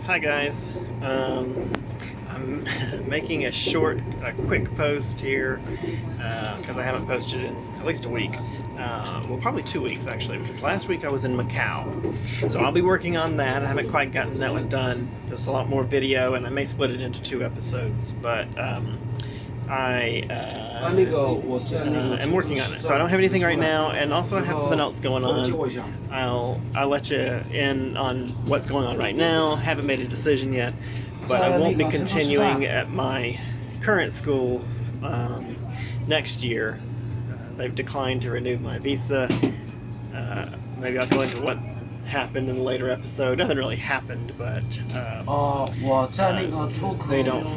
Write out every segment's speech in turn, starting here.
Hi guys, I'm making a quick post here because I haven't posted in at least a week. Well, probably 2 weeks actually, because last week I was in Macau. So I'll be working on that. I haven't quite gotten that one done. There's a lot more video, and I may split it into 2 episodes, but I am working on it. So I don't have anything right now, and also I have something else going on. I'll let you in on what's going on right now. Haven't made a decision yet, but I won't be continuing at my current school next year. They've declined to renew my visa. Maybe I'll go into what happened in a later episode. Nothing really happened, but they don't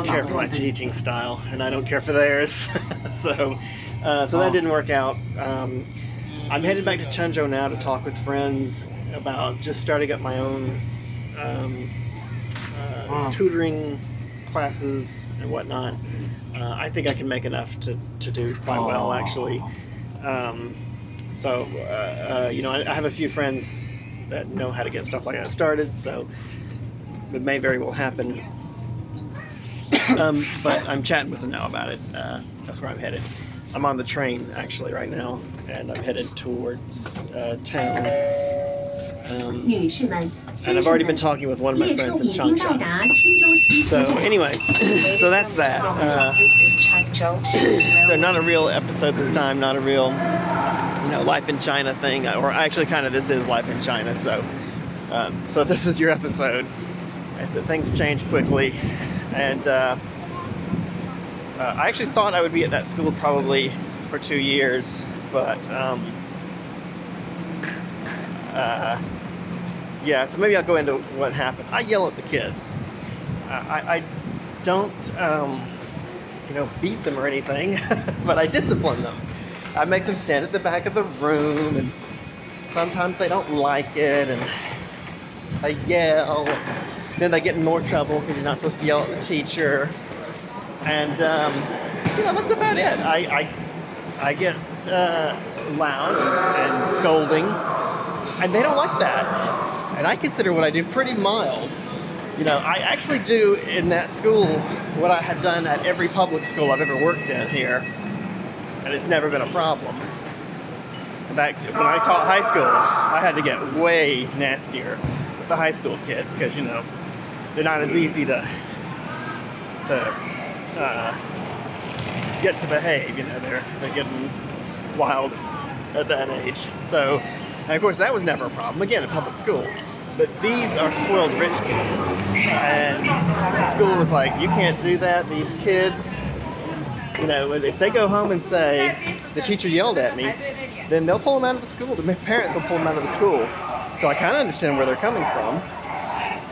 care for my teaching style, and I don't care for theirs. so that didn't work out. I'm headed back to Chenzhou now to talk with friends about just starting up my own tutoring classes and whatnot. I think I can make enough to do quite well, actually. You know, I have a few friends that know how to get stuff like that started, so it may very well happen. But I'm chatting with them now about it. That's where I'm headed. I'm on the train actually right now, and I'm headed towards town. And I've already been talking with one of my friends in Changsha. So anyway, so that's that. So not a real episode this time, not a real, you know, life in China thing, or actually kind of this is life in China. So this is your episode. I said things change quickly, and I actually thought I would be at that school probably for 2 years, but yeah, so maybe I'll go into what happened. I yell at the kids. I don't, you know, beat them or anything, but I discipline them. I make them stand at the back of the room, and sometimes they don't like it, and they yell. Then they get in more trouble because you're not supposed to yell at the teacher. And, you know, that's about it. I get loud and scolding, and they don't like that. And I consider what I do pretty mild. You know, I actually do in that school what I had done at every public school I've ever worked in here, and it's never been a problem. In fact, when I taught high school, I had to get way nastier with the high school kids because, you know, they're not as easy to get to behave. You know, they're getting wild at that age. So, and of course, that was never a problem. Again, in public school. But these are spoiled rich kids, and the school was like, you can't do that. These kids, you know, if they go home and say the teacher yelled at me, then they'll pull them out of the school. The parents will pull them out of the school. So I kind of understand where they're coming from.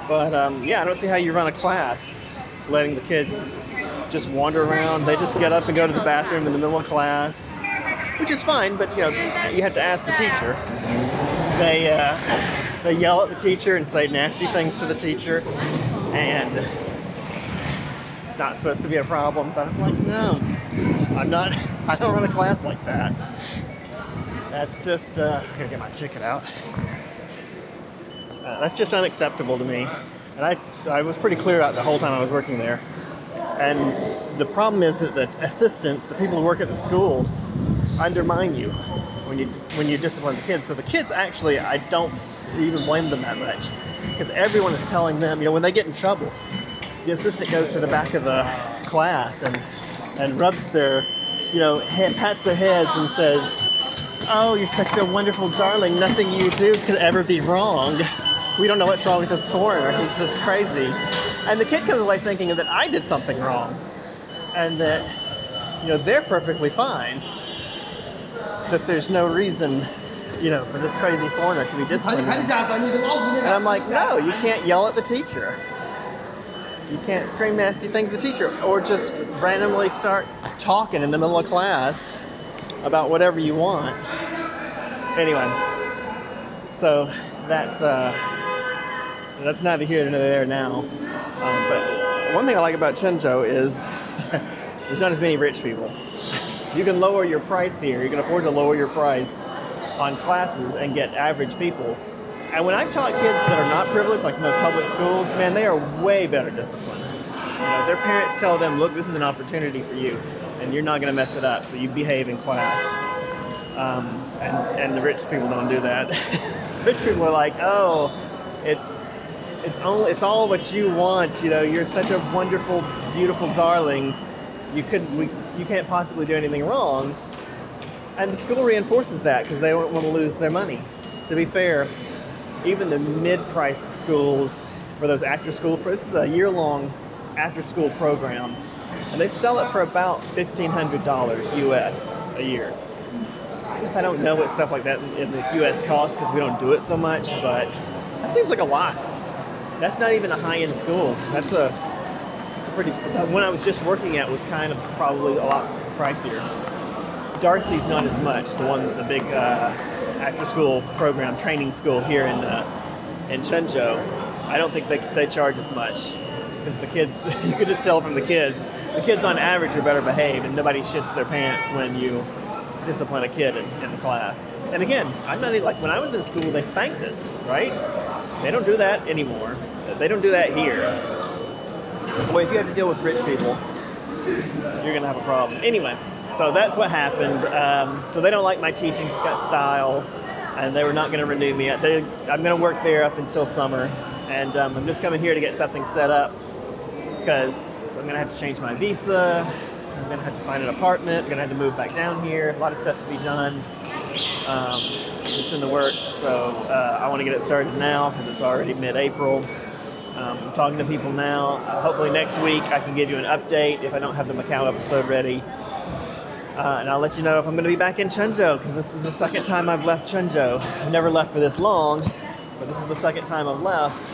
But yeah, I don't see how you run a class letting the kids just wander around. They just get up and go to the bathroom in the middle of class, which is fine, but you know, you have to ask the teacher. They yell at the teacher and say nasty things to the teacher, and it's not supposed to be a problem. But I'm like, no, I don't run a class like that. That's just, I gotta get my ticket out. That's just unacceptable to me. And I was pretty clear out the whole time I was working there. And the problem is that the assistants, the people who work at the school, undermine you when you discipline the kids. So the kids actually, I don't even blame them that much, because everyone is telling them, you know, when they get in trouble, the assistant goes to the back of the class and rubs their, you know, pats their heads and says, "Oh, you're such a wonderful darling. Nothing you do could ever be wrong. We don't know what's wrong with this foreigner. He's just crazy." And the kid comes away thinking that I did something wrong, and that, you know, they're perfectly fine. That there's no reason, you know, for this crazy foreigner to be disciplined. And I'm like, no, you can't yell at the teacher. You can't scream nasty things at the teacher, or just randomly start talking in the middle of class about whatever you want. Anyway, so that's neither here nor there now. But one thing I like about Chenzhou is there's not as many rich people. You can lower your price here. You can afford to lower your price on classes and get average people And when I've taught kids that are not privileged, like in those public schools, man, they are way better disciplined. You know, their parents tell them, look, this is an opportunity for you, and you're not going to mess it up, so you behave in class. And the rich people don't do that. Rich people are like, oh, it's all what you want. You know, you're such a wonderful, beautiful darling. You can't possibly do anything wrong. And the school reinforces that because they don't want to lose their money. To be fair, even the mid-priced schools for those after-school, this is a year-long after-school program, and they sell it for about $1,500 US a year. I guess I don't know what stuff like that in the US costs because we don't do it so much, but that seems like a lot. That's not even a high-end school. That's a pretty, the one I was just working at was kind of probably a lot pricier. Darcy's not as much, the big after-school program, training school here in Chenzhou. I don't think they charge as much because the kids, you could just tell from the kids on average are better behaved and nobody shits their pants when you discipline a kid in the class. And again, I'm not even, like when I was in school, they spanked us, right? They don't do that anymore. They don't do that here. Boy, if you have to deal with rich people, you're gonna have a problem. Anyway. So that's what happened. So they don't like my teaching style, and they were not going to renew me. I'm going to work there up until summer, and I'm just coming here to get something set up because I'm going to have to change my visa. I'm going to have to find an apartment. I'm going to have to move back down here. A lot of stuff to be done. It's in the works, so I want to get it started now because it's already mid-April. I'm talking to people now. Hopefully next week I can give you an update if I don't have the Macau episode ready. And I'll let you know if I'm going to be back in Chenzhou, because this is the second time I've left Chenzhou. I've never left for this long, but this is the second time I've left.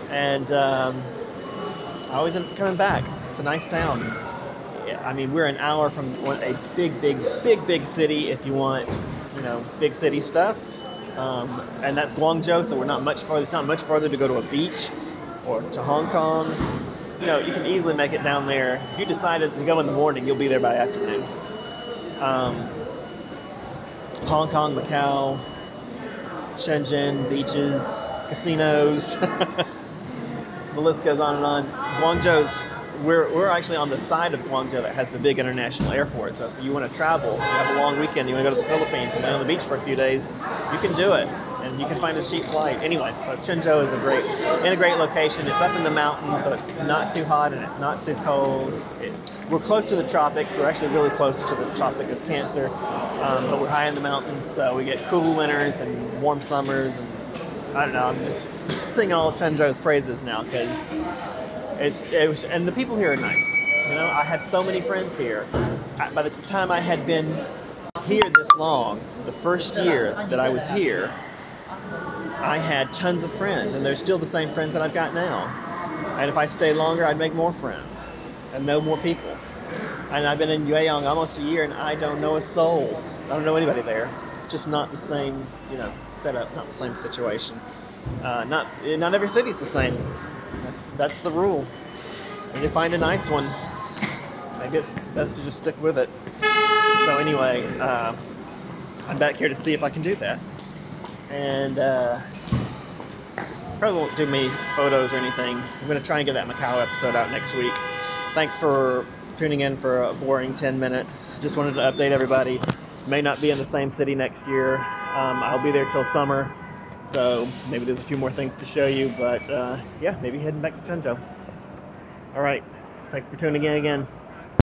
And I always end up coming back. It's a nice town. I mean, we're an hour from a big city if you want, you know, big city stuff. And that's Guangzhou, so we're not much farther. It's not much farther to go to a beach or to Hong Kong. You know, you can easily make it down there. If you decided to go in the morning, you'll be there by afternoon. Hong Kong, Macau, Shenzhen, beaches, casinos. The list goes on and on. Guangzhou's, we're actually on the side of Guangzhou that has the big international airport. So if you want to travel, you have a long weekend, you want to go to the Philippines and lay on the beach for a few days, you can do it. And you can find a cheap flight. Anyway, so Chenzhou is in a great location. It's up in the mountains, so it's not too hot and it's not too cold. We're close to the tropics. We're actually really close to the Tropic of Cancer, but we're high in the mountains, so we get cool winters and warm summers. And I don't know, I'm just singing all of Chenzhou's praises now because and the people here are nice. You know, I have so many friends here. By the time I had been here this long, the first year that I was here, I had tons of friends, and they're still the same friends that I've got now. And if I stay longer, I'd make more friends and know more people. And I've been in Yueyang almost a year, and I don't know a soul. I don't know anybody there. It's just not the same, you know, setup, not the same situation. Not every city's the same. That's the rule. When you find a nice one, maybe it's best to just stick with it. So anyway, I'm back here to see if I can do that. And probably won't do me photos or anything. I'm going to try and get that Macau episode out next week. Thanks for tuning in for a boring 10 minutes. Just wanted to update everybody. May not be in the same city next year. I'll be there till summer. So maybe there's a few more things to show you. But yeah, maybe heading back to Chenzhou. All right. Thanks for tuning in again.